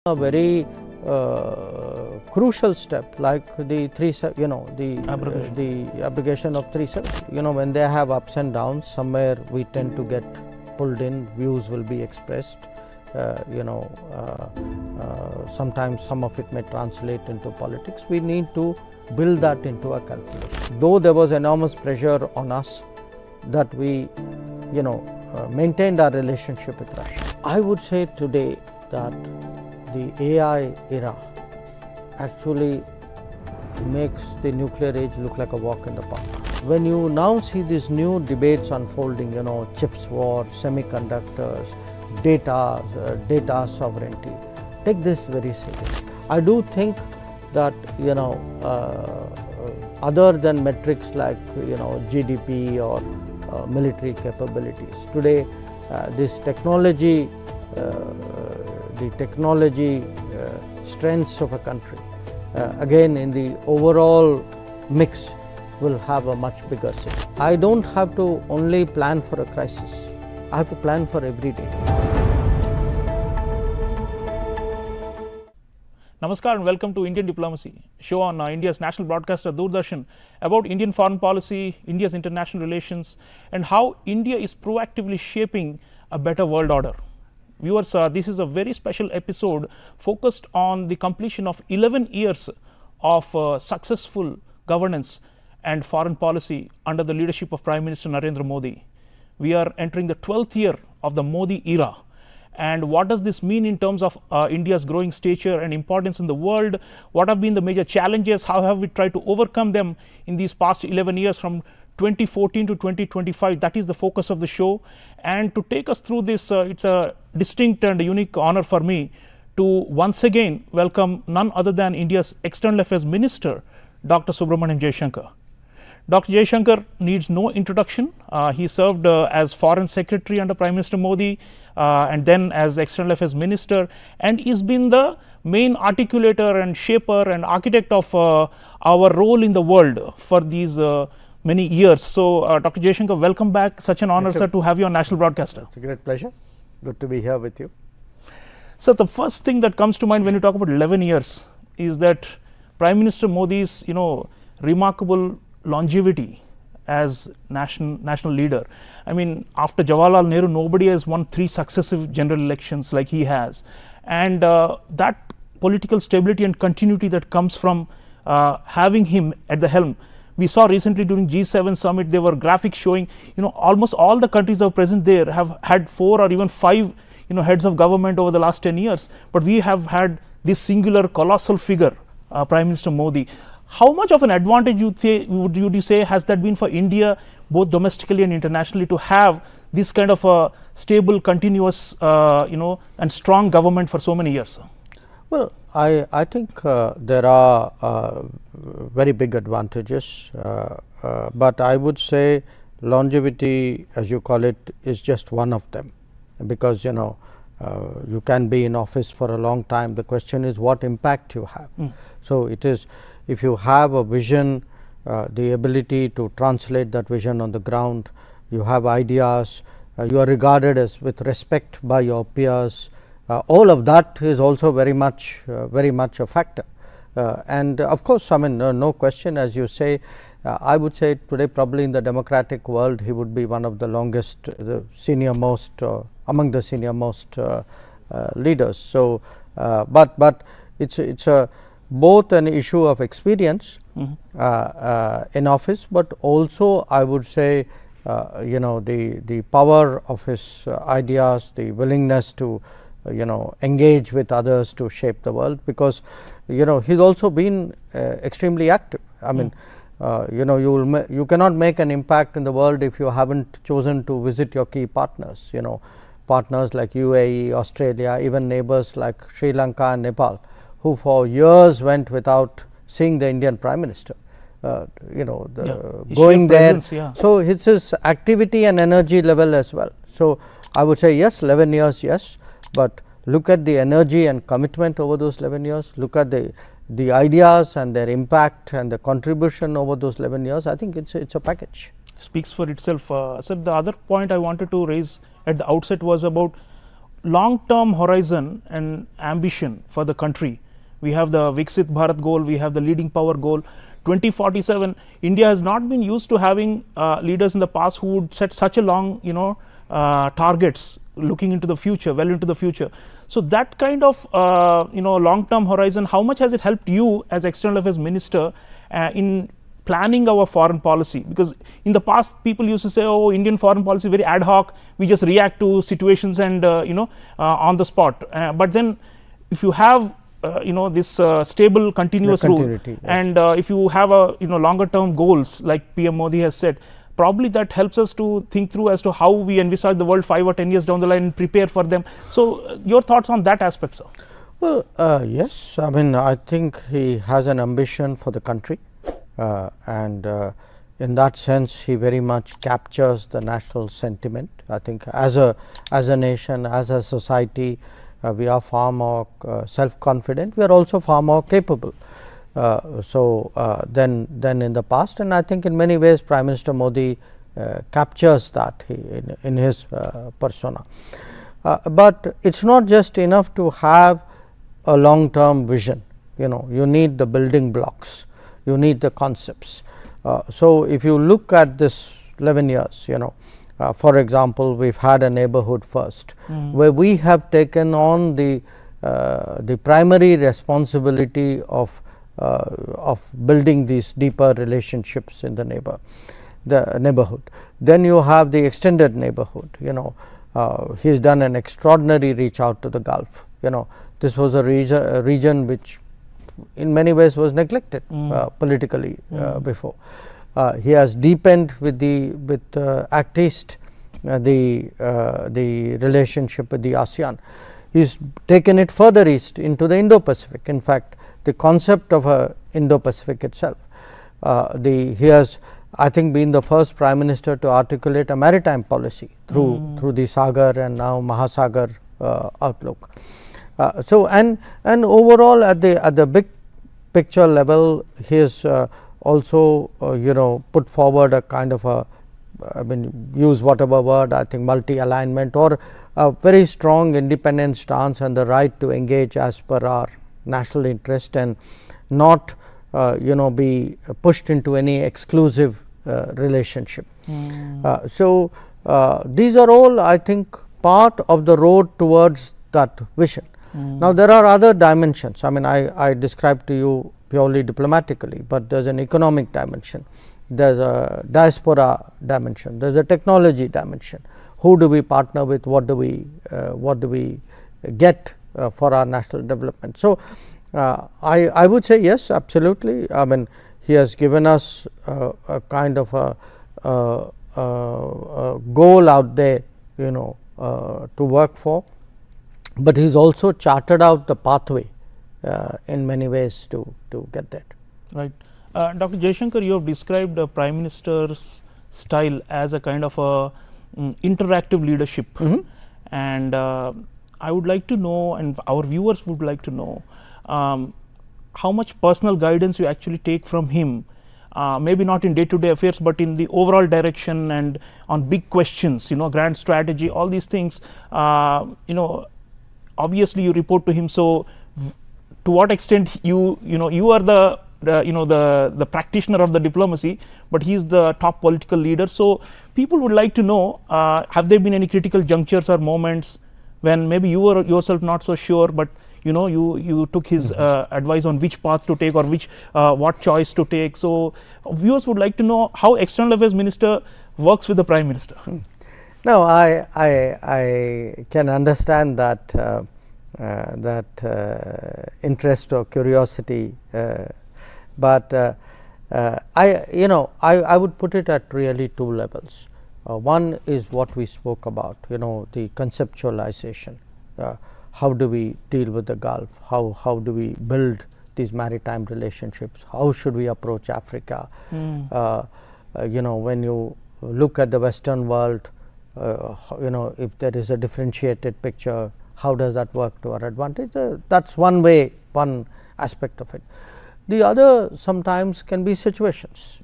A very crucial step, like the abrogation of 370. When they have ups and downs, somewhere we tend to get pulled in, views will be expressed. Sometimes some of it may translate into politics. We need to build that into a calculation. Though there was enormous pressure on us that we, maintained our relationship with Russia. I would say today that the AI era actually makes the nuclear age look like a walk in the park. When you now see these new debates unfolding, chips war, semiconductors, data sovereignty, take this very seriously. I do think that other than metrics like GDP or military capabilities, today this technology, the technology strengths of a country, again in the overall mix, will have a much bigger say. I don't have to only plan for a crisis, I have to plan for every day. Namaskar and welcome to Indian Diplomacy, show on India's national broadcaster Doordarshan about Indian foreign policy, India's international relations, and how India is proactively shaping a better world order. Viewers, this is a very special episode focused on the completion of 11 years of successful governance and foreign policy under the leadership of Prime Minister Narendra Modi. We are entering the 12th year of the Modi era. And what does this mean in terms of India's growing stature and importance in the world? What have been the major challenges? How have we tried to overcome them in these past 11 years from 2014 to 2025? That is the focus of the show. And to take us through this, it's a distinct and unique honor for me to once again welcome none other than India's External Affairs Minister, Dr. Subramaniam Jaishankar. Dr. Jaishankar needs no introduction. He served as Foreign Secretary under Prime Minister Modi and then as External Affairs Minister, and he's been the main articulator and shaper and architect of our role in the world for these many years. So, Dr. Jaishankar, welcome back. Such an honor, sir, to have you on National Broadcaster. It's a great pleasure. Good to be here with you. So, the first thing that comes to mind when you talk about 11 years is that Prime Minister Modi's, remarkable longevity as national leader. I mean, after Jawaharlal Nehru, nobody has won 3 successive general elections like he has, and that political stability and continuity that comes from having him at the helm. We saw recently during G7 summit, there were graphics showing, almost all the countries that are present there have had 4 or even 5, heads of government over the last 10 years. But we have had this singular colossal figure, Prime Minister Modi. How much of an advantage would you say has that been for India, both domestically and internationally, to have this kind of a stable, continuous, and strong government for so many years? Well, I think there are very big advantages, but I would say longevity, as you call it, is just one of them, because you can be in office for a long time. The question is what impact you have. So it is, if you have a vision, the ability to translate that vision on the ground, you have ideas, you are regarded as with respect by your peers, all of that is also very much a factor. And of course, I mean, no question, as you say, I would say today probably in the democratic world he would be one of the longest, the senior-most, among the senior-most leaders. So, but it's a both an issue of experience in office, but also I would say the power of his ideas, the willingness to engage with others to shape the world, because he's also been extremely active. I mean, you cannot make an impact in the world if you haven't chosen to visit your key partners. Partners like UAE, Australia, even neighbors like Sri Lanka and Nepal, who for years went without seeing the Indian Prime Minister, going there. Presence, yeah. So, it's his activity and energy level as well. So, I would say yes, 11 years, yes, but look at the energy and commitment over those 11 years, look at the ideas and their impact and the contribution over those 11 years. I think it's a package. Speaks for itself. So, the other point I wanted to raise at the outset was about long term horizon and ambition for the country. We have the Viksit Bharat goal, we have the leading power goal. 2047, India has not been used to having leaders in the past who would set such a long, targets looking into the future, well into the future. So that kind of long term horizon, how much has it helped you as External Affairs Minister in planning our foreign policy? Because in the past people used to say, oh, Indian foreign policy very ad hoc, we just react to situations and on the spot. But then if you have this stable continuous rule, yes. and if you have a longer term goals like PM Modi has said, probably that helps us to think through as to how we envisage the world 5 or 10 years down the line and prepare for them. So your thoughts on that aspect, sir? Well, yes, I mean, I think he has an ambition for the country, and in that sense he very much captures the national sentiment. I think as a nation, as a society, we are far more self-confident. We are also far more capable than in the past, and I think in many ways Prime Minister Modi captures that in his persona. But it's not just enough to have a long term vision. You need the building blocks, you need the concepts. So if you look at this 11 years, for example, we've had a neighborhood first, where we have taken on the primary responsibility of building these deeper relationships in the neighborhood. Then you have the extended neighborhood. He's done an extraordinary reach out to the Gulf. This was a region which in many ways was neglected politically before. He has deepened with Act East, the relationship with the ASEAN. He's taken it further east into the Indo-Pacific. In fact, the concept of a Indo-Pacific itself. He has, I think, been the first Prime Minister to articulate a maritime policy through the Sagar and now Mahasagar outlook. And overall at the big picture level, he has also put forward a kind of use whatever word, I think multi-alignment or a very strong independent stance and the right to engage as per our national interest and not be pushed into any exclusive relationship. So these are all, I think, part of the road towards that vision. Now there are other dimensions. I mean, I described to you purely diplomatically, but there's an economic dimension, there's a diaspora dimension, there's a technology dimension. Who do we partner with? What do we get for our national development? So I would say yes, absolutely. I mean, he has given us a kind of a goal out there, to work for, but he's also charted out the pathway in many ways to get that. Right. Dr. Jaishankar, you have described the Prime Minister's style as a kind of a interactive leadership, and I would like to know, and our viewers would like to know, how much personal guidance you actually take from him, maybe not in day-to-day affairs, but in the overall direction and on big questions, grand strategy, all these things. Obviously you report to him, so to what extent you are the practitioner of the diplomacy, but he is the top political leader. So people would like to know, have there been any critical junctures or moments when maybe you were yourself not so sure, but you took his advice on which path to take or what choice to take. So viewers would like to know how External Affairs Minister works with the Prime Minister. No, I can understand that interest or curiosity, but I would put it at really two levels. One is what we spoke about, the conceptualization. How do we deal with the Gulf? How do we build these maritime relationships? How should we approach Africa? When you look at the Western world, if there is a differentiated picture, how does that work to our advantage? That's one way, one aspect of it. The other sometimes can be situations.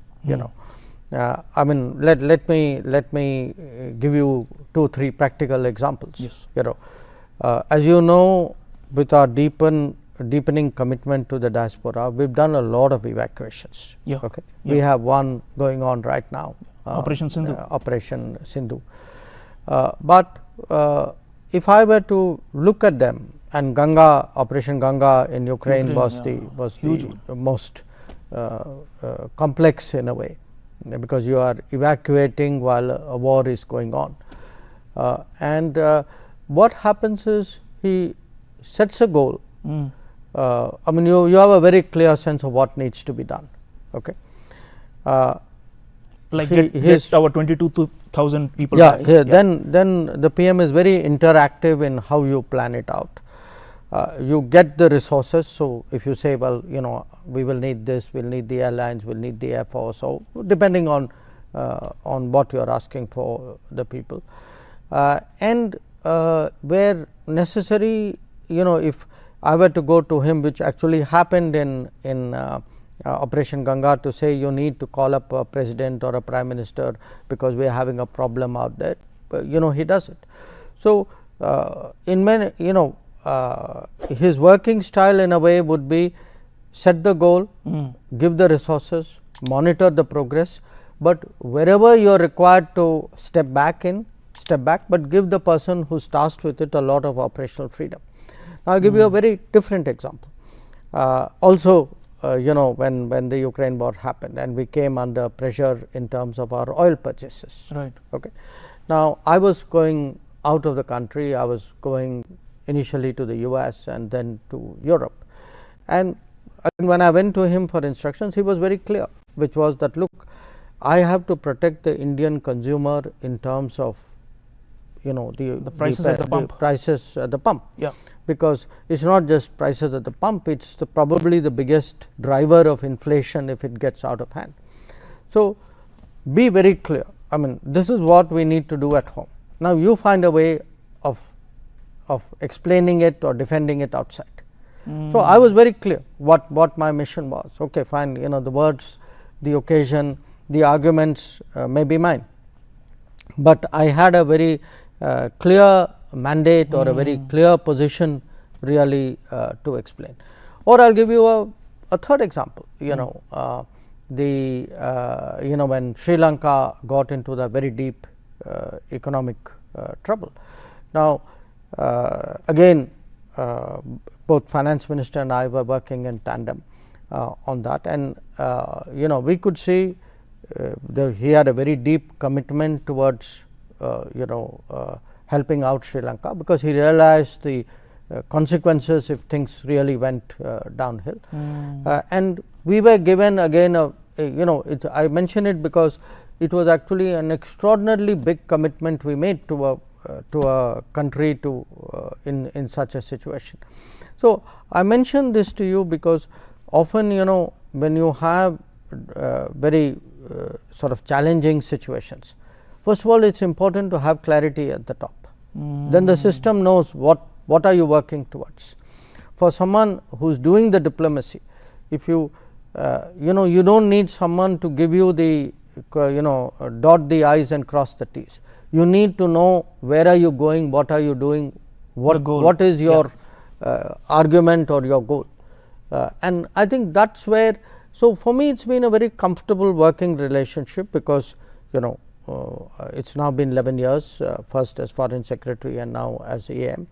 I mean, let me give you 2-3 practical examples. Yes. As you know, with our deepening commitment to the diaspora, we've done a lot of evacuations. Yeah. Okay, Yeah. we have one going on right now. Operation Sindhu. Operation Sindhu. But if I were to look at them, and Ganga, Operation Ganga in Ukraine was the most complex in a way, because you are evacuating while a war is going on. And what happens is he sets a goal. I mean, you have a very clear sense of what needs to be done. Okay. Like get our 22,000 people. Yeah, then the PM is very interactive in how you plan it out. You get the resources. So if you say, well, you know, we will need this, we'll need the airlines, we'll need the Air Force, so depending on what you are asking for the people, and where necessary, you know, if I were to go to him, which actually happened in Operation Ganga, to say you need to call up a president or a prime minister because we are having a problem out there, you know, he does it. So in many, you know, his working style in a way would be set the goal, give the resources, monitor the progress, but wherever you are required to step back, but give the person who is tasked with it a lot of operational freedom. Now, I will give you a very different example. Also, you know, when the Ukraine war happened and we came under pressure in terms of our oil purchases. Right. Okay. Now, I was going out of the country. I was going initially to the US and then to Europe. And when I went to him for instructions, he was very clear, which was that, look, I have to protect the Indian consumer in terms of, you know, the prices at the pump. Prices at the pump. Yeah. Because it is not just prices at the pump, it is probably the biggest driver of inflation if it gets out of hand. So, be very clear. I mean, this is what we need to do at home. Now, you find a way of explaining it or defending it outside. So, I was very clear what my mission was. Okay, fine, you know, the words, the occasion, the arguments may be mine, but I had a very clear mandate or a very clear position really to explain. Or I will give you a third example. You know, you know, when Sri Lanka got into the very deep economic trouble. Now, again, both finance minister and I were working in tandem on that, and you know, we could see he had a very deep commitment towards you know, helping out Sri Lanka, because he realized the consequences if things really went downhill. And we were given again you know, I mention it because it was actually an extraordinarily big commitment we made to a country to in such a situation. So, I mention this to you because often, you know, when you have very sort of challenging situations, first of all, it is important to have clarity at the top. Then the system knows what are you working towards. For someone who is doing the diplomacy, if you you know, you do not need someone to give you the you know, dot the i's and cross the t's. You need to know where are you going, what are you doing, what is your argument or your goal. And I think that is where, so for me it has been a very comfortable working relationship, because, you know, it has now been 11 years, first as foreign secretary and now as AM,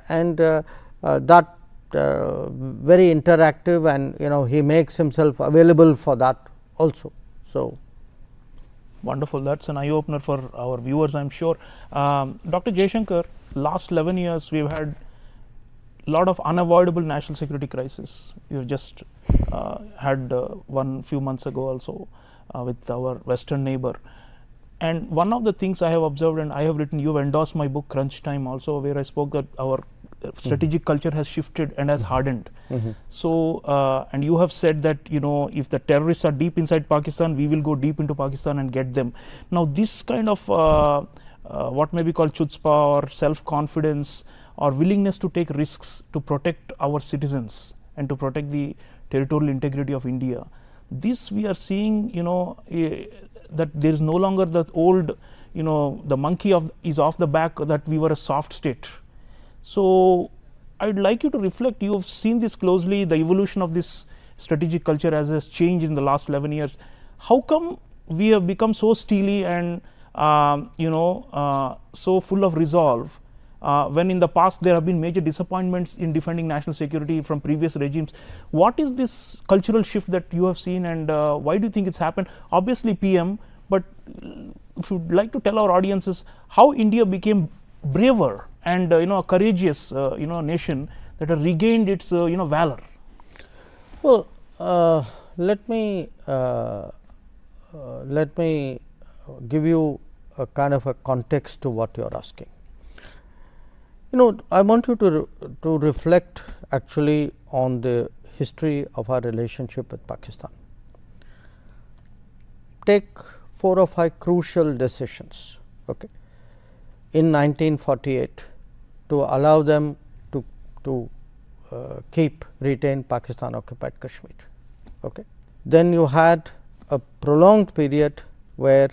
and that very interactive, and, you know, he makes himself available for that also. So, wonderful, that is an eye opener for our viewers, I am sure. Dr. Jaishankar, last 11 years we have had a lot of unavoidable national security crisis. We have just had one few months ago also with our western neighbor. And one of the things I have observed, and I have written, you have endorsed my book Crunch Time also, where I spoke that our strategic culture has shifted and has hardened. So, and you have said that, you know, if the terrorists are deep inside Pakistan, we will go deep into Pakistan and get them. Now, this kind of what may be called chutzpah or self-confidence or willingness to take risks to protect our citizens and to protect the territorial integrity of India, this we are seeing, you know, that there is no longer that old, you know, the monkey is off the back, that we were a soft state. So I'd like you to reflect. You have seen this closely, the evolution of this strategic culture as has changed in the last 11 years. How come we have become so steely and so full of resolve, when in the past there have been major disappointments in defending national security from previous regimes? What is this cultural shift that you have seen, and why do you think it's happened? Obviously PM, but if you'd like to tell our audiences how India became braver and a courageous nation that has regained its valor. Well, let me give you a kind of a context to what you are asking. I want you to reflect actually on the history of our relationship with Pakistan. Take 4 or 5 crucial decisions, okay, in 1948 to allow them to retain Pakistan occupied Kashmir. Okay. Then you had a prolonged period where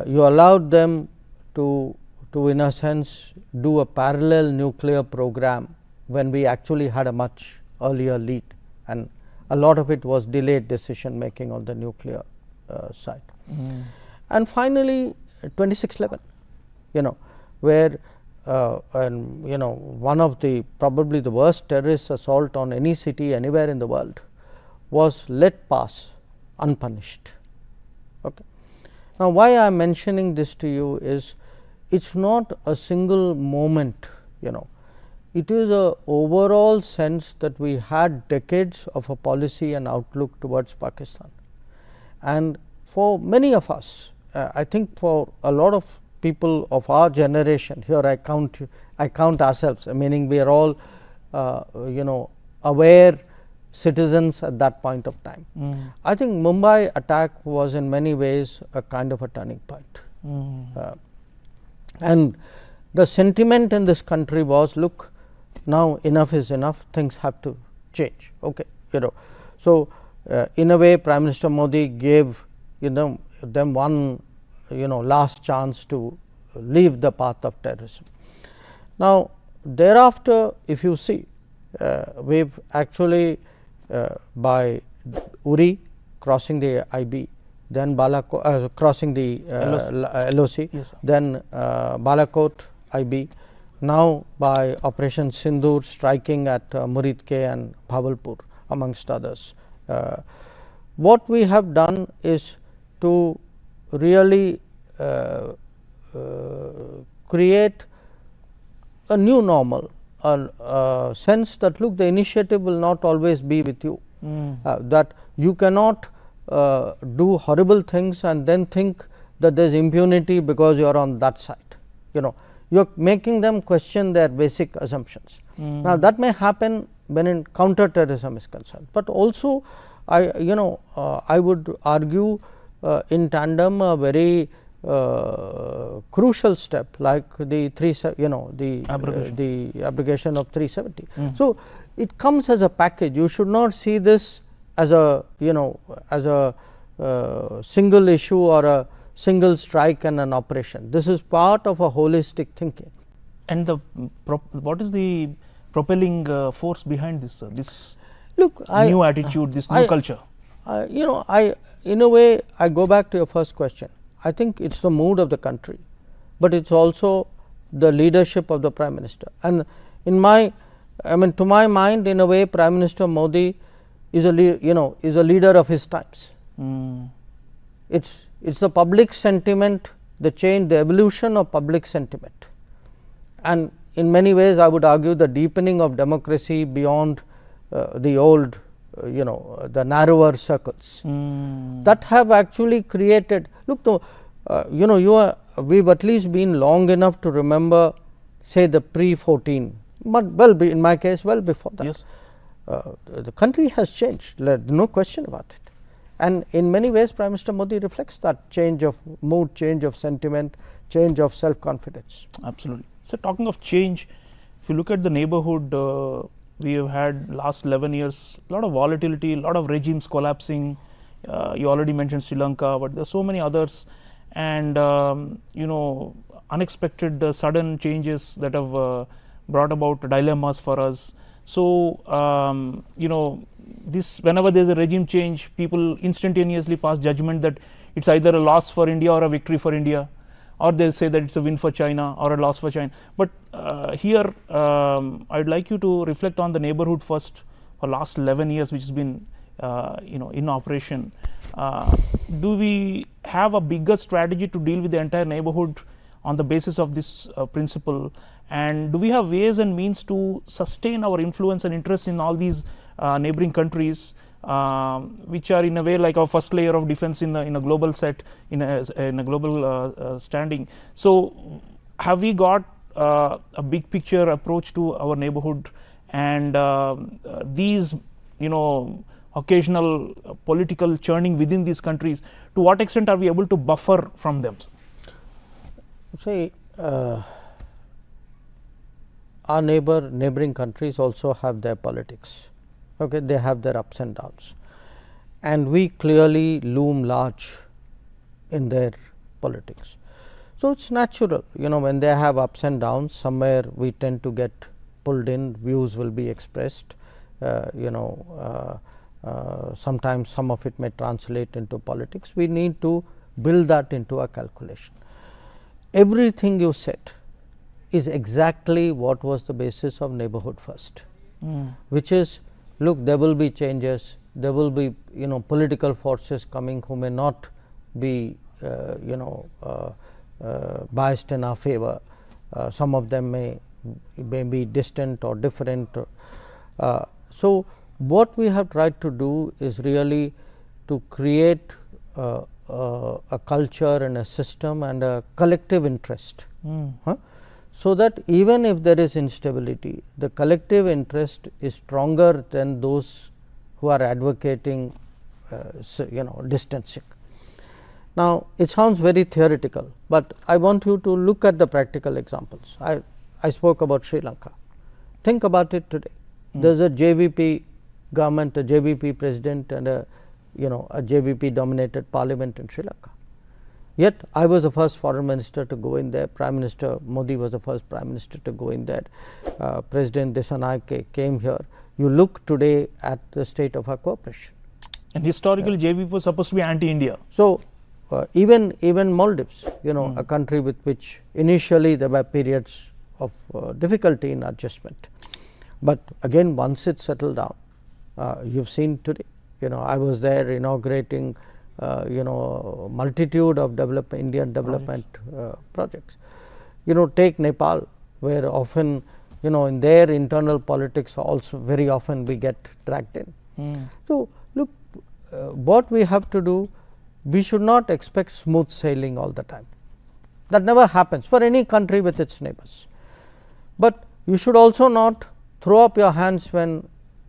you allowed them to in a sense do a parallel nuclear program when we actually had a much earlier lead, and a lot of it was delayed decision making on the nuclear side. And finally 26/11, where one of the probably the worst terrorist assault on any city anywhere in the world was let pass unpunished. Okay. Now, why I am mentioning this to you is it's not a single moment, it is a overall sense that we had decades of a policy and outlook towards Pakistan. And for many of us, I think for a lot of people of our generation, here I count ourselves, meaning we are all aware citizens at that point of time. I think Mumbai attack was in many ways a kind of a turning point. And the sentiment in this country was, look, now enough is enough, things have to change. Okay, so in a way Prime Minister Modi gave them one last chance to leave the path of terrorism. Now thereafter, if you see, we've actually by Uri crossing the IB, then crossing the LOC, yes, then Balakot IB, now by Operation Sindoor striking at Muridke and Bhavalpur amongst others. What we have done is to really create a new normal, a sense that look, the initiative will not always be with you, that you cannot do horrible things and then think that there is impunity because you are on that side. You are making them question their basic assumptions. Now that may happen when in counter terrorism is concerned, but also I would argue in tandem a very crucial step like the abrogation of 370. So it comes as a package. You should not see this as a single issue or a single strike and an operation. This is part of a holistic thinking. And what is the propelling force behind this? This new attitude, this new culture. In a way, I go back to your first question. I think it's the mood of the country, but it's also the leadership of the Prime Minister. And to my mind, in a way, Prime Minister Modi is a leader of his times. It's the public sentiment, the change, the evolution of public sentiment, and in many ways, I would argue the deepening of democracy beyond the old, the narrower circles that have actually created. Look, we've at least been long enough to remember, say, the pre-14, but in my case, well before that. Yes. The country has changed, no question about it. And in many ways, Prime Minister Modi reflects that change of mood, change of sentiment, change of self-confidence. Absolutely. So, talking of change, if you look at the neighborhood, we have had last 11 years a lot of volatility, a lot of regimes collapsing. You already mentioned Sri Lanka, but there are so many others, and unexpected sudden changes that have brought about dilemmas for us. So, this whenever there is a regime change, people instantaneously pass judgment that it's either a loss for India or a victory for India, or they say that it's a win for China or a loss for China. But here I'd like you to reflect on the neighborhood first for last 11 years, which has been in operation. Do we have a bigger strategy to deal with the entire neighborhood on the basis of this principle, and do we have ways and means to sustain our influence and interest in all these neighboring countries, which are in a way like our first layer of defense in a global set, in a global standing? So have we got a big picture approach to our neighborhood, and these occasional political churning within these countries, to what extent are we able to buffer from them? See, our neighboring countries also have their politics. Okay, they have their ups and downs, and we clearly loom large in their politics. So it's natural, when they have ups and downs, somewhere we tend to get pulled in, views will be expressed. Sometimes some of it may translate into politics. We need to build that into a calculation. Everything you said is exactly what was the basis of neighborhood first, which is, look, there will be changes, there will be political forces coming who may not be biased in our favor. Some of them may be distant or different. So what we have tried to do is really to create a culture and a system and a collective interest, so that even if there is instability, the collective interest is stronger than those who are advocating distancing. Now, it sounds very theoretical, but I want you to look at the practical examples. I spoke about Sri Lanka. Think about it today. There is a JVP government, a JVP president, and a JVP dominated parliament in Sri Lanka. Yet I was the first foreign minister to go in there. Prime Minister Modi was the first prime minister to go in there. President Desanayake came here. You look today at the state of our cooperation. And historically, JVP was supposed to be anti-India. So even Maldives, a country with which initially there were periods of difficulty in adjustment, but again once it settled down, you've seen today. I was there inaugurating multitude of Indian development projects. Take Nepal, where often in their internal politics also very often we get dragged in. So look, what we have to do, we should not expect smooth sailing all the time. That never happens for any country with its neighbors. But you should also not throw up your hands when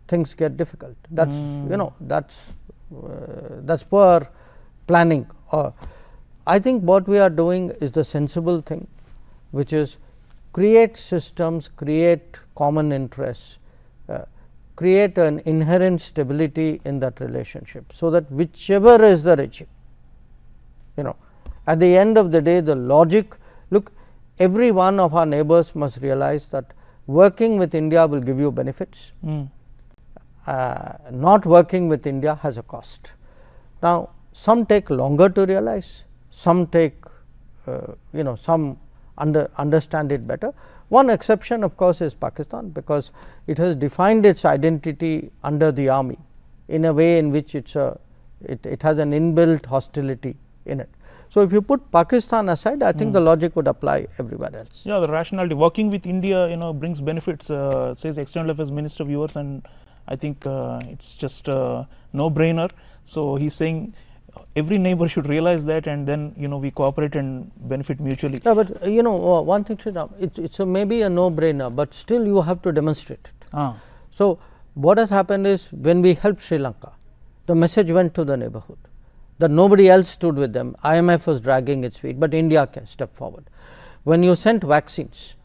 things get difficult. That's that's poor planning. I think what we are doing is the sensible thing, which is create systems, create common interests, create an inherent stability in that relationship, so that whichever is the regime, at the end of the day, the logic, look, every one of our neighbors must realize that working with India will give you benefits. Not working with India has a cost. Now, some take longer to realize, some take some understand it better. One exception of course is Pakistan, because it has defined its identity under the army in a way in which it has an inbuilt hostility in it. So if you put Pakistan aside, I think the logic would apply everywhere else. Yeah, the rationality, working with India brings benefits, says External Affairs Minister, viewers, and I think it's just a no brainer. So he's saying every neighbor should realize that, and then we cooperate and benefit mutually. Yeah, but one thing, it's maybe a no brainer, but still you have to demonstrate it. So what has happened is, when we helped Sri Lanka, the message went to the neighborhood that nobody else stood with them. IMF was dragging its feet, but India can step forward. When you sent vaccines,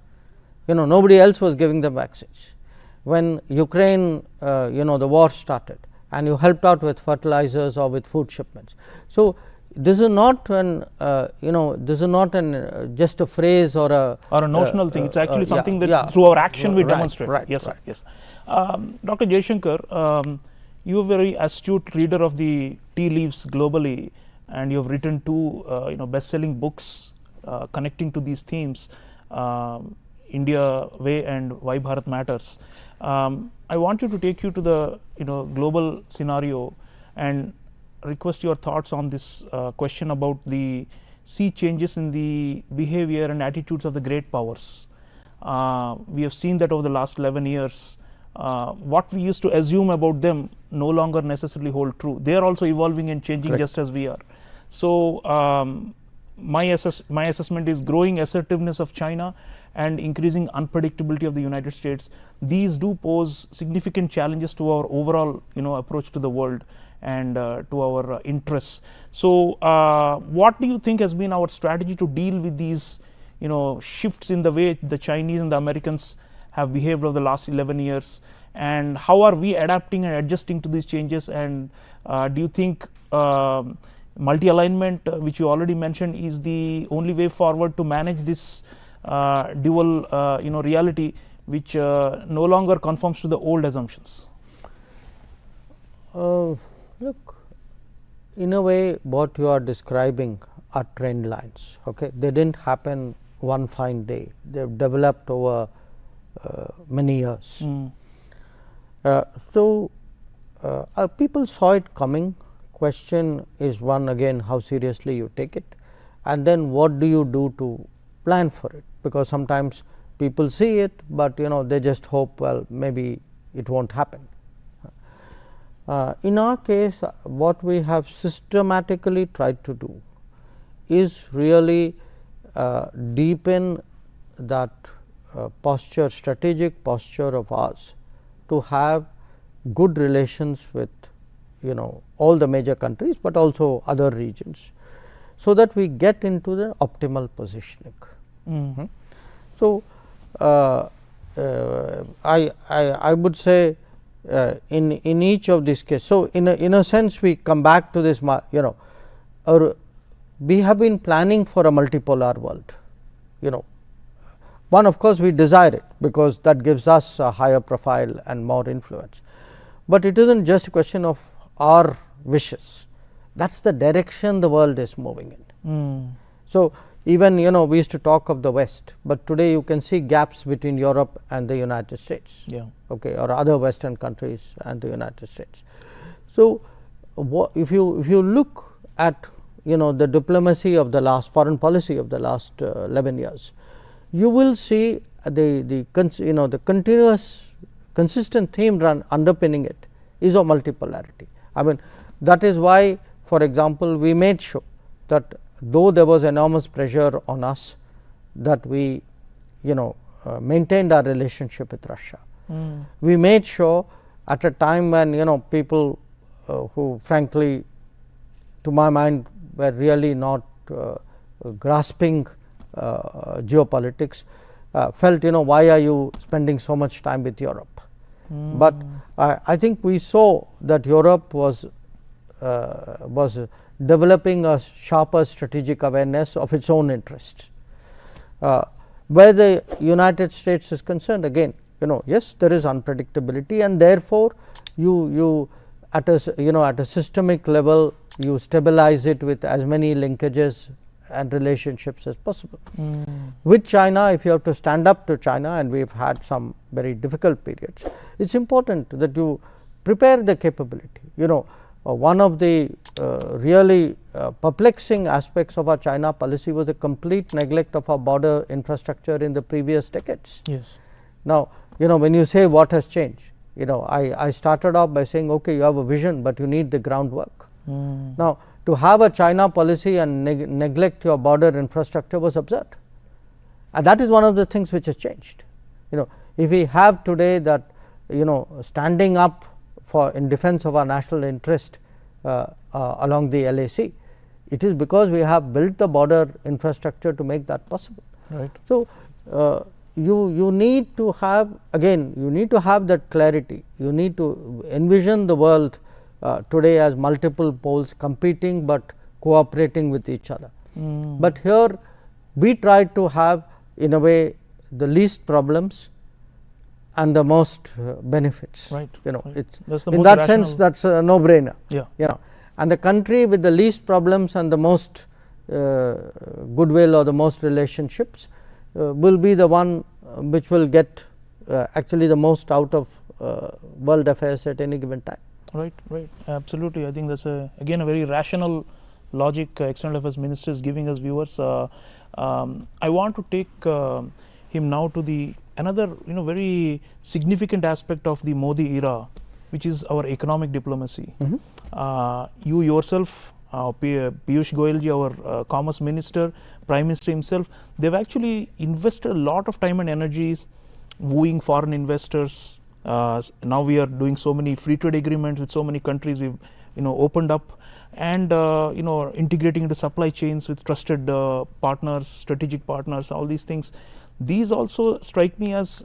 nobody else was giving them vaccines. When Ukraine, the war started, and you helped out with fertilizers or with food shipments. So this is not an this is not an just a phrase or a notional thing. It's actually something that yeah, through our action we right, demonstrate. right, Yes, right. sir. Yes. Dr. Jaishankar, you are a very astute reader of the tea leaves globally, and you have written two best-selling books connecting to these themes, India Way and Why Bharat Matters. I want you to take you to the global scenario and request your thoughts on this question about the sea changes in the behavior and attitudes of the great powers. We have seen that over the last 11 years, what we used to assume about them no longer necessarily hold true. They are also evolving and changing just as we are. So my assessment is growing assertiveness of China and increasing unpredictability of the United States. These do pose significant challenges to our overall approach to the world and to our interests. So what do you think has been our strategy to deal with these shifts in the way the Chinese and the Americans have behaved over the last 11 years, and how are we adapting and adjusting to these changes? And do you think multi-alignment, which you already mentioned, is the only way forward to manage this dual reality, which no longer conforms to the old assumptions? Look, in a way what you are describing are trend lines. Okay, they didn't happen one fine day. They have developed over many years. So people saw it coming. Question is one, again, how seriously you take it, and then what do you do to plan for it, because sometimes people see it, but they just hope, well, maybe it won't happen. In our case, what we have systematically tried to do is really deepen that posture, strategic posture of ours, to have good relations with all the major countries, but also other regions, so that we get into the optimal positioning. So I would say in each of these cases. So in a sense, we come back to this, we have been planning for a multipolar world. One, of course, we desire it because that gives us a higher profile and more influence, but it isn't just a question of our wishes. That's the direction the world is moving in. So even we used to talk of the West, but today you can see gaps between Europe and the United States, okay, or other Western countries and the United States. So if you look at the diplomacy of the last, foreign policy of the last 11 years, you will see the continuous consistent theme underpinning it is of multipolarity. I mean, that is why, for example, we made sure that though there was enormous pressure on us, that we maintained our relationship with Russia. We made sure at a time when people who frankly, to my mind, were really not grasping geopolitics, felt why are you spending so much time with Europe. But I think we saw that Europe was developing a sharper strategic awareness of its own interests. Where the United States is concerned, again, yes, there is unpredictability, and therefore you at a systemic level, you stabilize it with as many linkages and relationships as possible. With China, if you have to stand up to China, and we have had some very difficult periods, it is important that you prepare the capability. One of the really perplexing aspects of our China policy was the complete neglect of our border infrastructure in the previous decades. Yes. Now, when you say what has changed, I started off by saying, okay, you have a vision, but you need the groundwork. Now, to have a China policy and neglect your border infrastructure was absurd, and that is one of the things which has changed. If we have today that standing up for in defense of our national interest along the LAC, it is because we have built the border infrastructure to make that possible. Right. So you need to have, again, you need to have that clarity. You need to envision the world today as multiple poles competing, but cooperating with each other. But here we try to have in a way the least problems and the most benefits. Right. It's in that sense that's a no brainer. Yeah. And the country with the least problems and the most goodwill or the most relationships will be the one which will get actually the most out of world affairs at any given time. Right, absolutely. I think that's again a very rational logic External Affairs Minister is giving us, viewers. I want to take him now to the another very significant aspect of the Modi era, which is our economic diplomacy. You yourself, Piyush Goyal ji, our Commerce Minister, Prime Minister himself, they've actually invested a lot of time and energies wooing foreign investors. Now we are doing so many free trade agreements with so many countries. We've opened up and integrating into supply chains with trusted partners, strategic partners, all these things. These also strike me as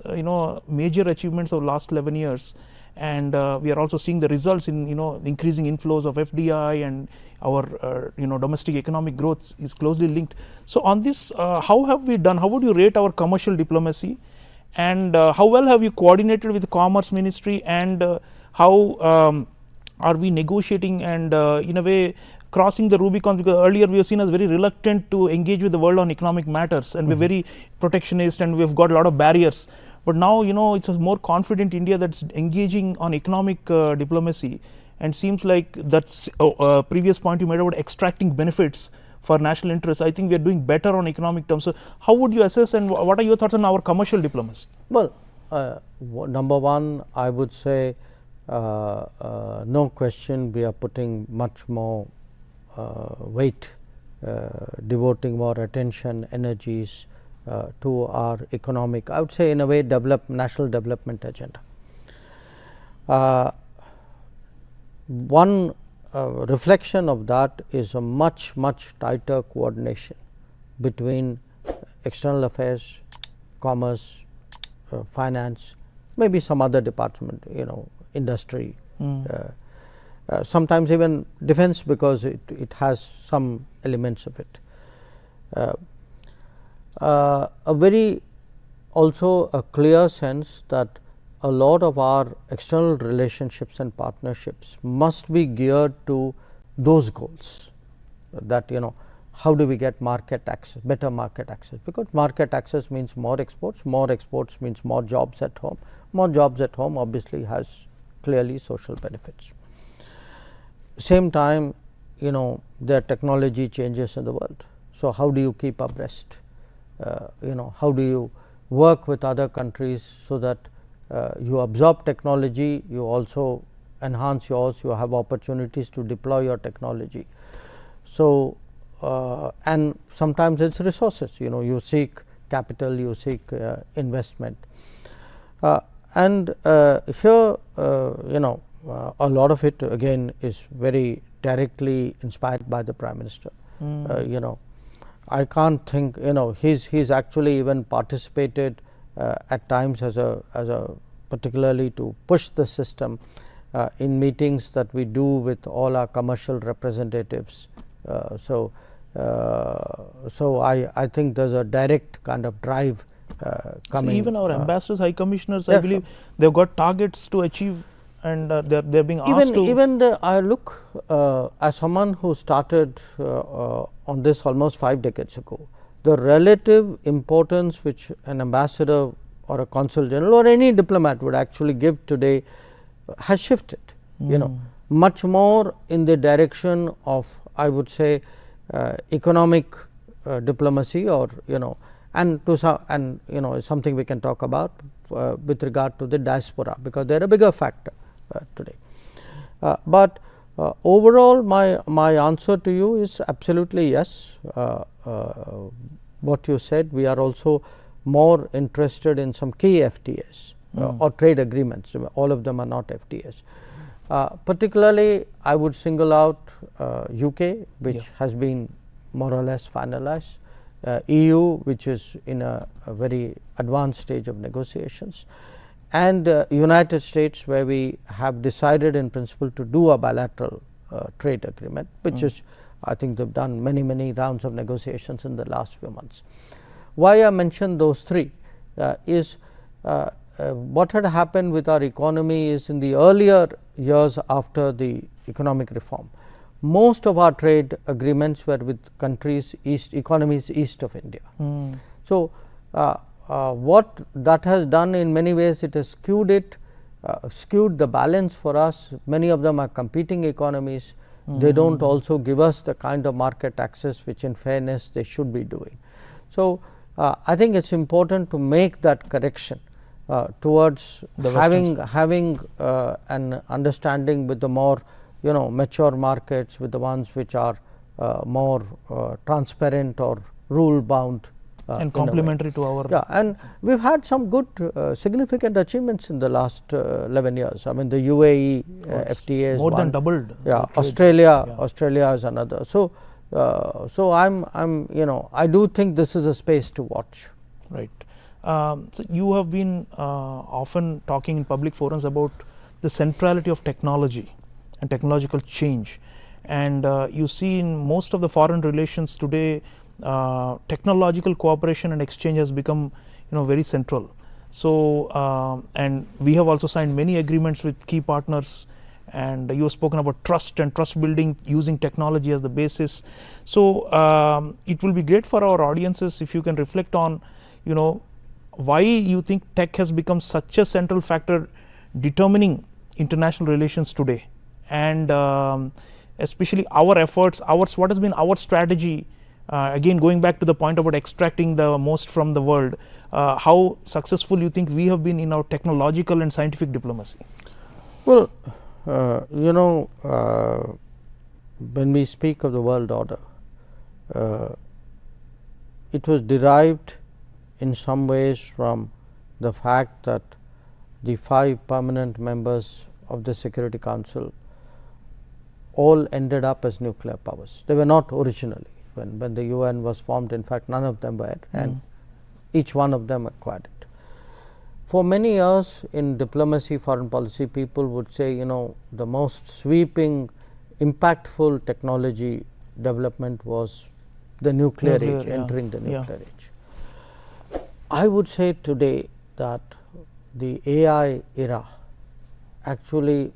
major achievements of last 11 years, and we are also seeing the results in increasing inflows of FDI, and our domestic economic growth is closely linked. So on this, how have we done? How would you rate our commercial diplomacy, and how well have you coordinated with the Commerce Ministry, and how are we negotiating and in a way crossing the Rubicon? Because earlier we were seen as very reluctant to engage with the world on economic matters, and we're very protectionist, and we've got a lot of barriers. But now it's a more confident India that's engaging on economic diplomacy, and seems like that's a previous point you made about extracting benefits for national interests. I think we are doing better on economic terms. So how would you assess, and what are your thoughts on our commercial diplomacy? Well, number one, I would say no question we are putting much more weight, devoting more attention, energies to our economic, I would say in a way national development agenda. One reflection of that is a much tighter coordination between external affairs, commerce, finance, maybe some other department, industry, sometimes even defense, because it has some elements of it. A very also a clear sense that a lot of our external relationships and partnerships must be geared to those goals, that how do we get market access, better market access, because market access means more exports means more jobs at home. More jobs at home obviously has clearly social benefits. Same time, there are technology changes in the world. So how do you keep abreast? How do you work with other countries so that you absorb technology, you also enhance yours, you have opportunities to deploy your technology. So and sometimes it's resources, you seek capital, you seek investment, and here a lot of it again is very directly inspired by the Prime Minister. I can't think, he's actually even participated at times as a particularly to push the system in meetings that we do with all our commercial representatives. So I think there's a direct kind of drive coming. So even our ambassadors, high commissioners, I believe they've got targets to achieve, and they're being asked to. Even I look as someone who started on this almost 5 decades ago, the relative importance which an ambassador or a consul general or any diplomat would actually give today has shifted, much more in the direction of, I would say, economic diplomacy, or and to some, and something we can talk about with regard to the diaspora, because they are a bigger factor today. But overall, my answer to you is absolutely yes. What you said, we are also more interested in some key FTAs or trade agreements. All of them are not FTAs. Particularly, I would single out UK, which has been more or less finalized, EU, which is in a very advanced stage of negotiations, and United States, where we have decided in principle to do a bilateral trade agreement, which is I think they've done many rounds of negotiations in the last few months. Why I mentioned those three is what had happened with our economy is in the earlier years after the economic reform, most of our trade agreements were with countries economies east of India. So, what that has done in many ways, it has skewed the balance for us. Many of them are competing economies. They don't also give us the kind of market access which in fairness they should be doing. So, I think it is important to make that correction towards having an understanding with the more mature markets, with the ones which are more transparent or rule bound and complementary to our. And we have had some good significant achievements in the last 11 years. I mean, the UAE FTA is more than doubled. Australia is another. So, I do think this is a space to watch. Right. So, you have been often talking in public forums about the centrality of technology and technological change, and you see in most of the foreign relations today, technological cooperation and exchange has become very central. So, and we have also signed many agreements with key partners, and you have spoken about trust and trust building using technology as the basis. So, it will be great for our audiences if you can reflect on why you think tech has become such a central factor determining international relations today, and especially our efforts, what has been our strategy, again going back to the point about extracting the most from the world, how successful you think we have been in our technological and scientific diplomacy? Well, when we speak of the world order, it was derived in some ways from the fact that the 5 permanent members of the Security Council all ended up as nuclear powers. They were not originally when the UN was formed. In fact, none of them were, and each one of them acquired it. For many years in diplomacy, foreign policy, people would say, the most sweeping, impactful technology development was the nuclear age, entering the nuclear age. I would say today that the AI era actually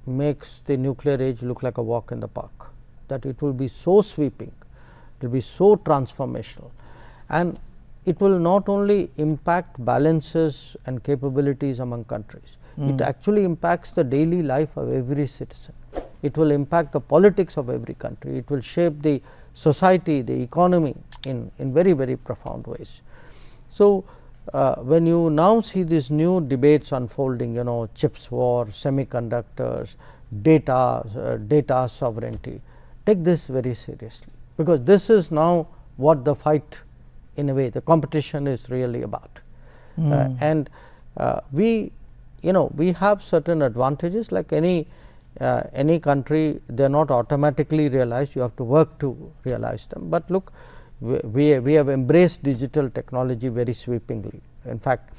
makes the nuclear age look like a walk in the park, that it will be so sweeping, it will be so transformational, and it will not only impact balances and capabilities among countries, it actually impacts the daily life of every citizen. It will impact the politics of every country, it will shape the society, the economy in very profound ways. So, when you now see these new debates unfolding, chips war, semiconductors, data sovereignty, take this very seriously, because this is now what the fight, in a way, the competition is really about. And we have certain advantages, like any country, they are not automatically realized, you have to work to realize them. But look, we have embraced digital technology very sweepingly. In fact,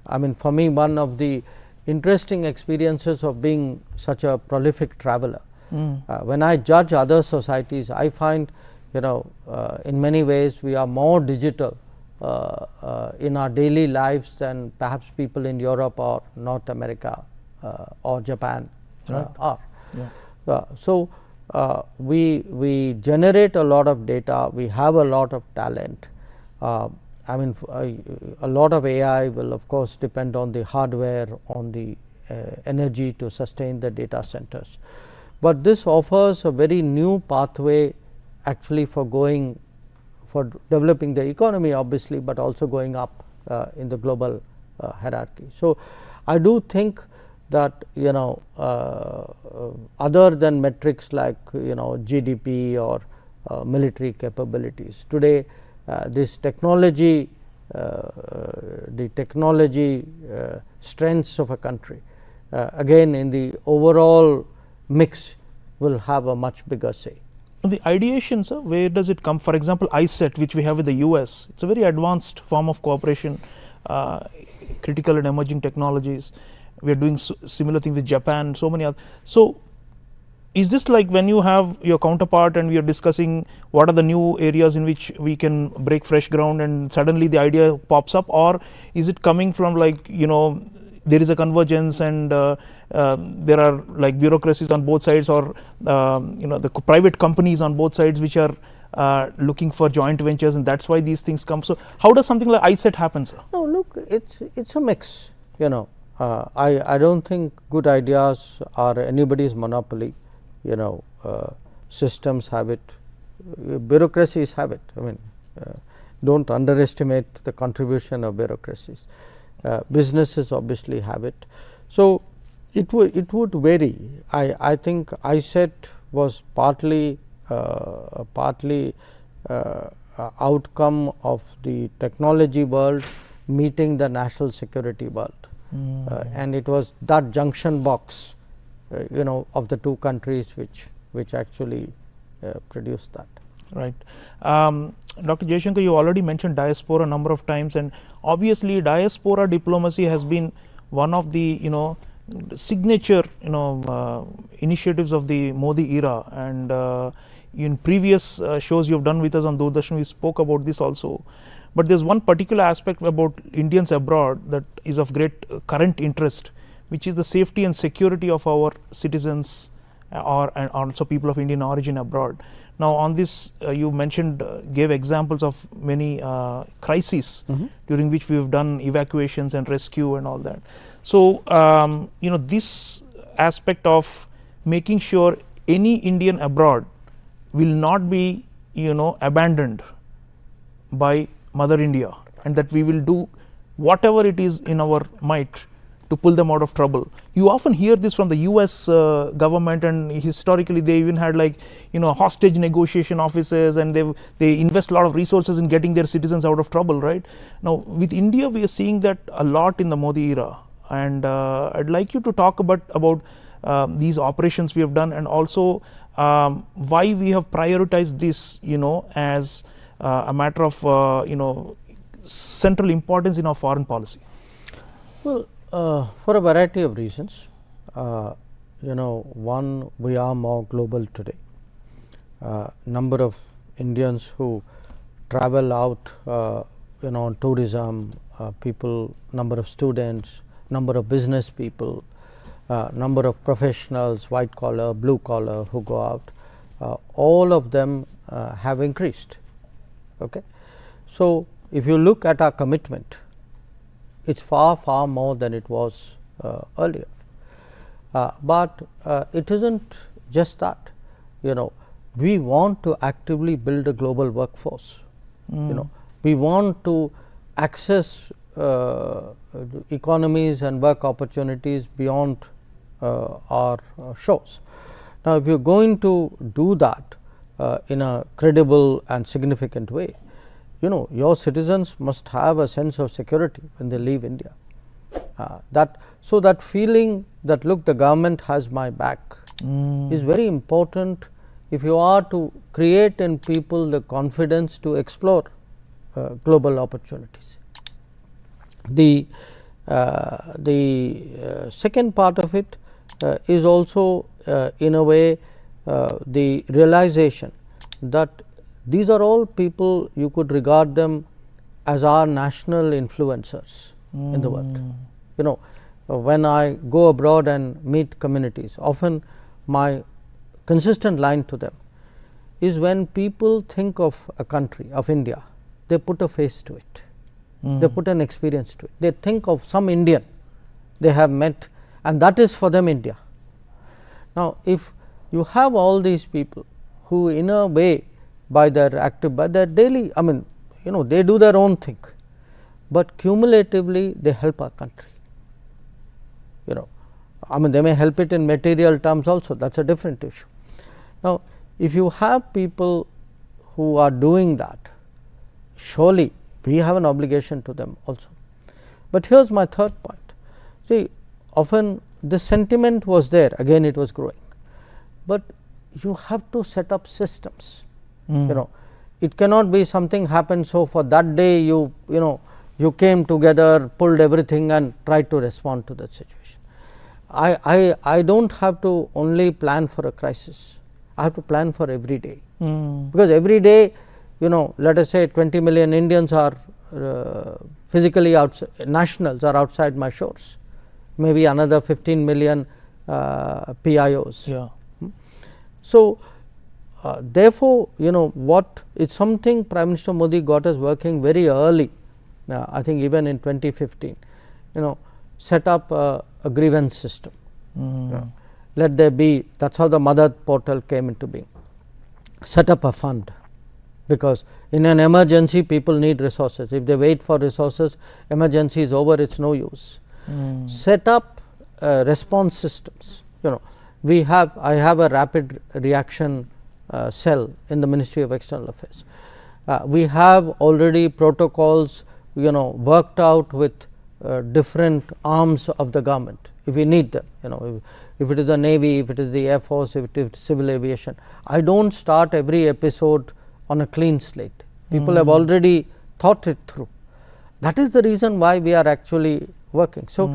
I mean, for me, one of the interesting experiences of being such a prolific traveler, when I judge other societies, I find in many ways we are more digital in our daily lives than perhaps people in Europe or North America or Japan are. So, we generate a lot of data, we have a lot of talent. I mean, a lot of AI will of course depend on the hardware, on the energy to sustain the data centers. But this offers a very new pathway actually for developing the economy obviously, but also going up in the global hierarchy. So, I do think that other than metrics like GDP or military capabilities, today this technology, the technology strengths of a country again in the overall mix will have a much bigger say. The ideation, sir, where does it come? For example, ISET, which we have with the US, it's a very advanced form of cooperation, critical and emerging technologies. We are doing similar thing with Japan, so many other. So, is this like when you have your counterpart and we are discussing what are the new areas in which we can break fresh ground and suddenly the idea pops up, or is it coming from like, you know, there is a convergence and there are like bureaucracies on both sides, or you know, the private companies on both sides which are looking for joint ventures, and that's why these things come? So how does something like ISET happen, sir? No, look, it's a mix, you know. I don't think good ideas are anybody's monopoly, you know. Systems have it, bureaucracies have it. I mean, don't underestimate the contribution of bureaucracies. Businesses obviously have it. So it would vary. I think ISET was partly outcome of the technology world meeting the national security world, and it was that junction box, you know, of the two countries which actually produced that. Right. Dr. Jaishankar, you already mentioned diaspora a number of times, and obviously diaspora diplomacy has been one of the, you know, signature, you know, initiatives of the Modi era, and in previous shows you have done with us on Doordarshan, we spoke about this also. But there's one particular aspect about Indians abroad that is of great current interest, which is the safety and security of our citizens and also people of Indian origin abroad. Now on this you mentioned, gave examples of many crises during which we have done evacuations and rescue and all that. So you know, this aspect of making sure any Indian abroad will not be, you know, abandoned by Mother India, and that we will do whatever it is in our might to pull them out of trouble. You often hear this from the US government, and historically they even had, like, you know, hostage negotiation offices, and they invest a lot of resources in getting their citizens out of trouble, right? Now with India we are seeing that a lot in the Modi era, and I'd like you to talk about these operations we have done, and also why we have prioritized this, you know, as a matter of you know, central importance in our foreign policy. Well, for a variety of reasons, you know, one, we are more global today. Number of Indians who travel out, you know, on tourism, people, number of students, number of business people, number of professionals, white collar, blue collar, who go out, all of them have increased. Okay. So if you look at our commitment, it's far more than it was earlier. But it isn't just that, you know, we want to actively build a global workforce. You know, we want to access economies and work opportunities beyond our shores. Now if you're going to do that in a credible and significant way, you know, your citizens must have a sense of security when they leave India. So that feeling that, look, the government has my back is very important if you are to create in people the confidence to explore global opportunities. The second part of it is also in a way the realization that these are all people, you could regard them as our national influencers in the world. You know, when I go abroad and meet communities, often my consistent line to them is, when people think of a country, of India, they put a face to it, they put an experience to it, they think of some Indian they have met, and that is for them India. Now if you have all these people who in a way, by their daily, I mean, you know, they do their own thing, but cumulatively they help our country. You know, I mean, they may help it in material terms also, that is a different issue. Now if you have people who are doing that, surely we have an obligation to them also. But here is my third point. See, often the sentiment was there, again it was growing, but you have to set up systems. You know, it cannot be something happened, so for that day you know, you came together, pulled everything and tried to respond to that situation. I don't have to only plan for a crisis. I have to plan for every day, because every day, let us say 20 million Indians are physically outside, nationals are outside my shores, maybe another 15 million PIOs. Yeah. So, therefore, what it's something Prime Minister Modi got us working very early. I think even in 2015, set up a grievance system. Let there be, that's how the Mother portal came into being. Set up a fund, because in an emergency people need resources. If they wait for resources, emergency is over, it's no use. Set up response systems. I have a rapid reaction cell in the Ministry of External Affairs. We have already protocols worked out with different arms of the government if we need them. If it is the Navy, if it is the Air Force, if it is civil aviation. I don't start every episode on a clean slate. People have already thought it through. That is the reason why we are actually working. So,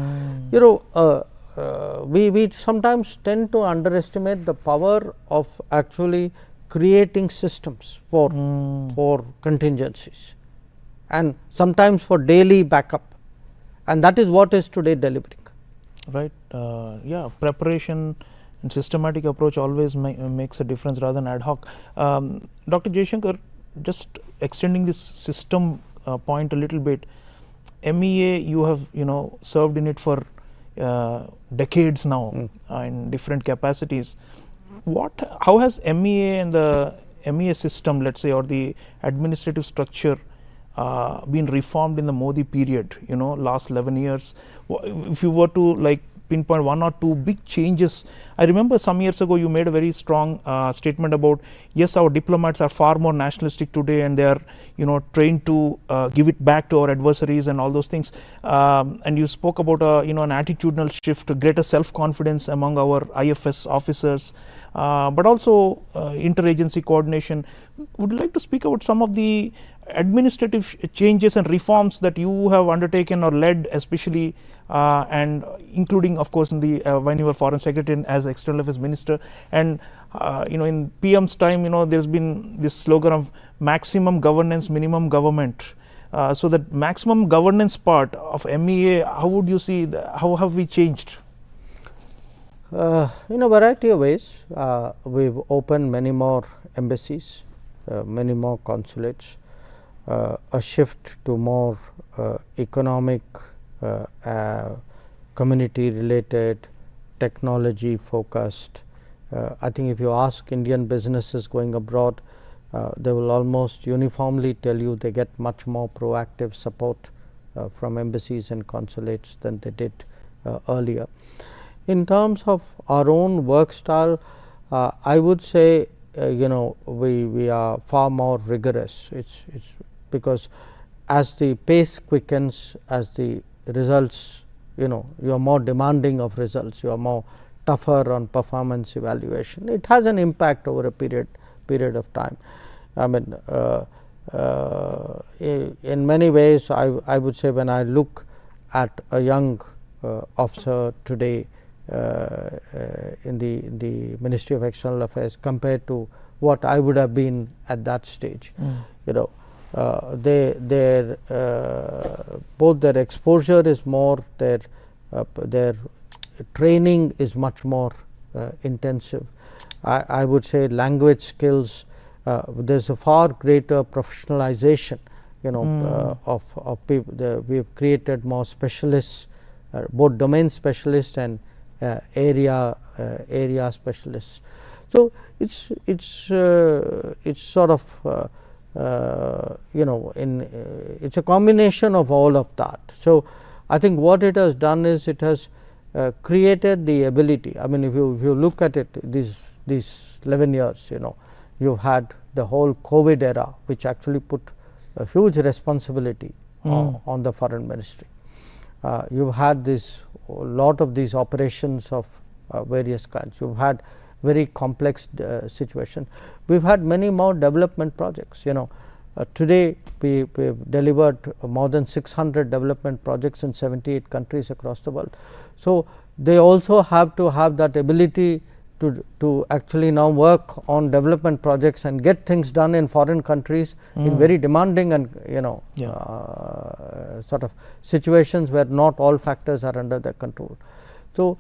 we sometimes tend to underestimate the power of actually creating systems for contingencies, and sometimes for daily backup, and that is what is today delivering. Right. Yeah, preparation and systematic approach always makes a difference rather than ad hoc. Dr. Jaishankar, just extending this system point a little bit, MEA, you have served in it for decades now in different capacities. How has MEA and the MEA system, let's say, or the administrative structure been reformed in the Modi period, last 11 years? If you were to pinpoint one or two big changes. I remember some years ago you made a very strong statement about, yes, our diplomats are far more nationalistic today and they are trained to give it back to our adversaries and all those things, and you spoke about an attitudinal shift, greater self-confidence among our IFS officers, but also interagency coordination. Would you like to speak about some of the administrative changes and reforms that you have undertaken or led, especially and including of course in the when you were foreign secretary and as external affairs minister, and in PM's time there's been this slogan of maximum governance, minimum government. So that maximum governance part of MEA, how would you see how have we changed? In a variety of ways. We've opened many more embassies, many more consulates, a shift to more economic, community related, technology focused. I think if you ask Indian businesses going abroad, they will almost uniformly tell you they get much more proactive support from embassies and consulates than they did earlier. In terms of our own work style, I would say we are far more rigorous. It's because as the pace quickens, as the results, you are more demanding of results, you are more tougher on performance evaluation. It has an impact over a period of time. I mean, in many ways, I would say when I look at a young officer today in the Ministry of External Affairs compared to what I would have been at that stage, their both their exposure is more, their training is much more intensive. I would say language skills, there's a far greater professionalization of people. We have created more specialists, both domain specialists and area specialists. So it's sort of it's a combination of all of that. So I think what it has done is it has created the ability. I mean, if you look at it, these 11 years, you had the whole COVID era, which actually put a huge responsibility on the foreign ministry. You had this lot of these operations of various kinds. You've had very complex situation. We've had many more development projects. Today we've delivered more than 600 development projects in 78 countries across the world. So they also have to have that ability to actually now work on development projects and get things done in foreign countries in very demanding and sort of situations where not all factors are under their control. So,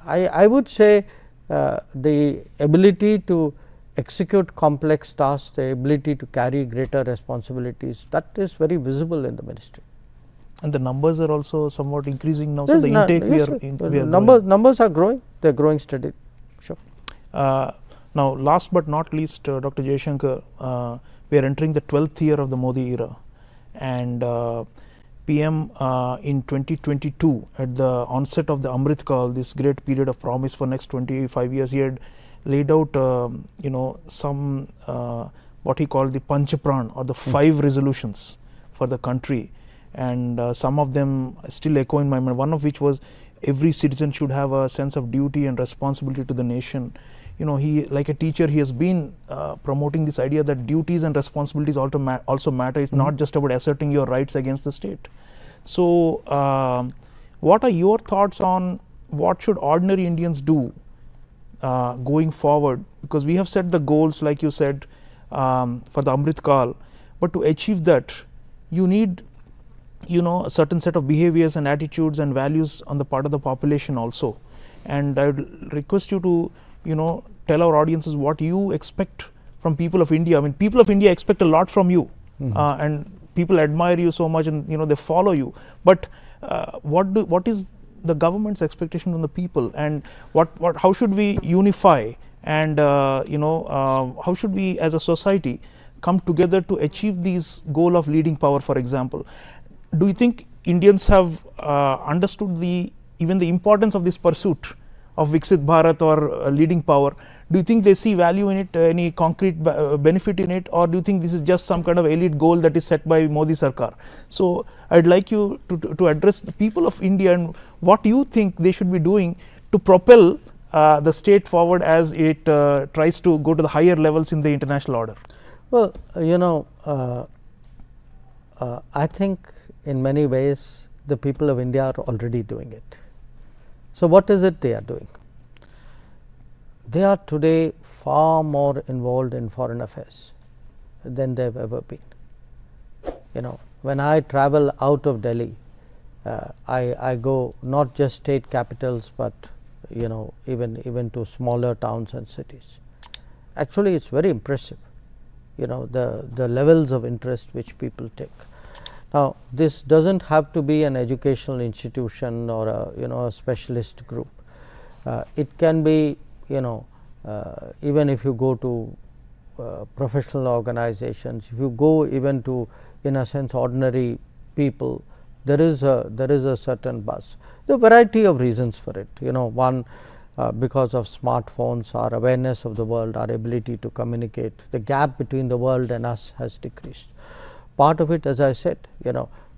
I would say the ability to execute complex tasks, the ability to carry greater responsibilities, that is very visible in the ministry. And the numbers are also somewhat increasing now. So, the intake numbers are growing, they are growing steadily. Sure. Now, last but not least, Dr. Jaishankar, we are entering the 12th year of the Modi era, and PM in 2022, at the onset of the Amrit Kaal, this great period of promise for next 25 years, he had laid out some what he called the Panchapran, or the 5 resolutions for the country, and some of them still echo in my mind, one of which was every citizen should have a sense of duty and responsibility to the nation. He, like a teacher, he has been promoting this idea that duties and responsibilities also matter. It's not just about asserting your rights against the state. So, what are your thoughts on what should ordinary Indians do going forward? Because we have set the goals, like you said, for the Amrit Kaal, but to achieve that, you need a certain set of behaviors and attitudes and values on the part of the population also. And I would request you to tell our audiences what you expect from people of India. I mean, people of India expect a lot from you, and people admire you so much, and they follow you. But what is the government's expectation from the people, and how should we unify, and how should we as a society come together to achieve these goal of leading power, for example? Do you think Indians have understood even the importance of this pursuit of Viksit Bharat, or leading power? Do you think they see value in it, any concrete benefit in it, or do you think this is just some kind of elite goal that is set by Modi Sarkar? So, I'd like you to address the people of India and what you think they should be doing to propel the state forward as it tries to go to the higher levels in the international order. Well, I think in many ways the people of India are already doing it. So, what is it they are doing? They are today far more involved in foreign affairs than they have ever been. When I travel out of Delhi, I go not just state capitals, but even to smaller towns and cities. Actually, it's very impressive, the levels of interest which people take. Now, this doesn't have to be an educational institution or a specialist group. It can be even if you go to professional organizations, if you go even to, in a sense, ordinary people, there is a certain buzz. There are a variety of reasons for it. One, because of smartphones, our awareness of the world, our ability to communicate, the gap between the world and us has decreased. Part of it, as I said,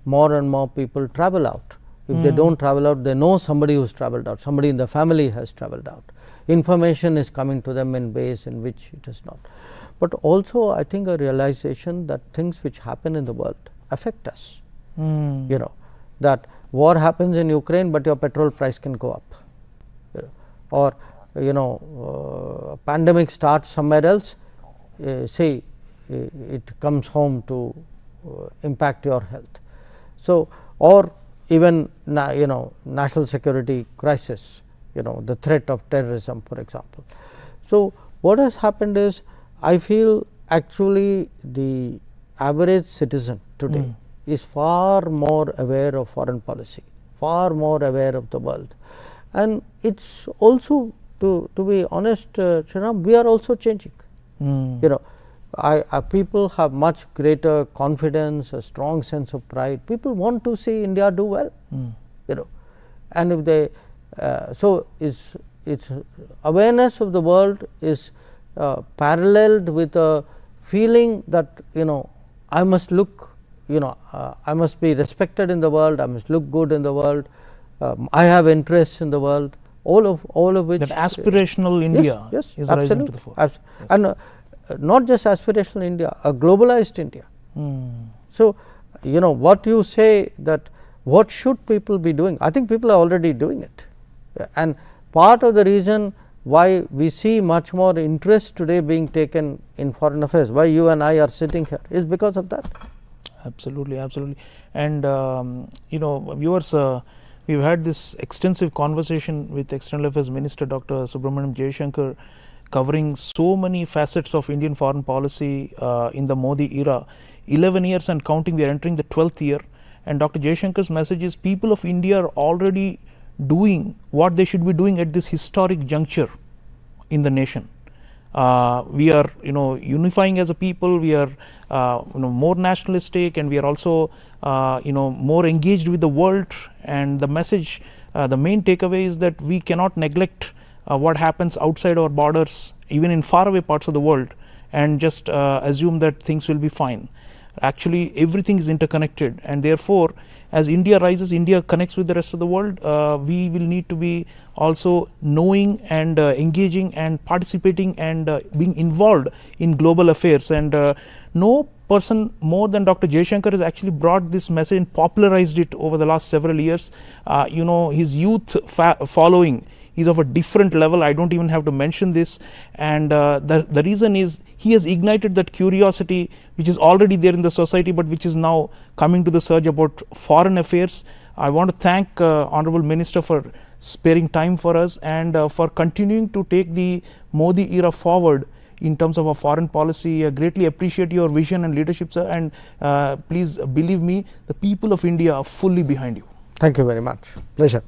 more and more people travel out. If they don't travel out, they know somebody who's traveled out, somebody in the family has traveled out. Information is coming to them in ways in which it is not. But also, I think a realization that things which happen in the world affect us. That war happens in Ukraine, but your petrol price can go up. Or pandemic starts somewhere else, say it comes home to impact your health. So, or even national security crisis, the threat of terrorism, for example. So, what has happened is, I feel actually the average citizen today is far more aware of foreign policy, far more aware of the world, and it's also, to be honest, Sriram, we are also changing. People have much greater confidence, a strong sense of pride. People want to see India do well, and if they so its awareness of the world is paralleled with a feeling that I must look, I must be respected in the world, I must look good in the world, I have interests in the world, all of which, that aspirational India is rising to the fore. And not just aspirational India, a globalized India. So, what you say, that what should people be doing? I think people are already doing it. And part of the reason why we see much more interest today being taken in foreign affairs, why you and I are sitting here, is because of that. Absolutely, absolutely. And viewers, we've had this extensive conversation with External Affairs Minister Dr. Subramaniam Jaishankar, covering so many facets of Indian foreign policy in the Modi era. 11 years and counting, we are entering the 12th year. And Dr. Jaishankar's message is people of India are already doing what they should be doing at this historic juncture in the nation. We are unifying as a people. We are more nationalistic, and we are also more engaged with the world. And the message, the main takeaway is that we cannot neglect what happens outside our borders, even in faraway parts of the world, and just assume that things will be fine. Actually, everything is interconnected, and therefore, as India rises, India connects with the rest of the world. We will need to be also knowing and engaging and participating and being involved in global affairs. And no person more than Dr. Jaishankar has actually brought this message and popularized it over the last several years. His youth following is of a different level. I don't even have to mention this. And the reason is he has ignited that curiosity which is already there in the society, but which is now coming to the surge about foreign affairs. I want to thank Honorable Minister for sparing time for us and for continuing to take the Modi era forward in terms of our foreign policy. I greatly appreciate your vision and leadership, sir. And please believe me, the people of India are fully behind you. Thank you very much. Pleasure.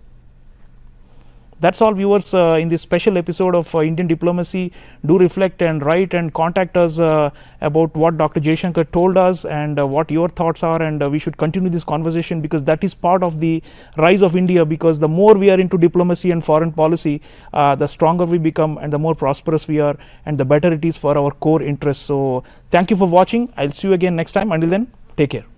That's all, viewers, in this special episode of Indian Diplomacy. Do reflect and write and contact us about what Dr. Jaishankar told us and what your thoughts are, and we should continue this conversation, because that is part of the rise of India. Because the more we are into diplomacy and foreign policy, the stronger we become and the more prosperous we are, and the better it is for our core interests. So thank you for watching. I'll see you again next time. Until then, take care.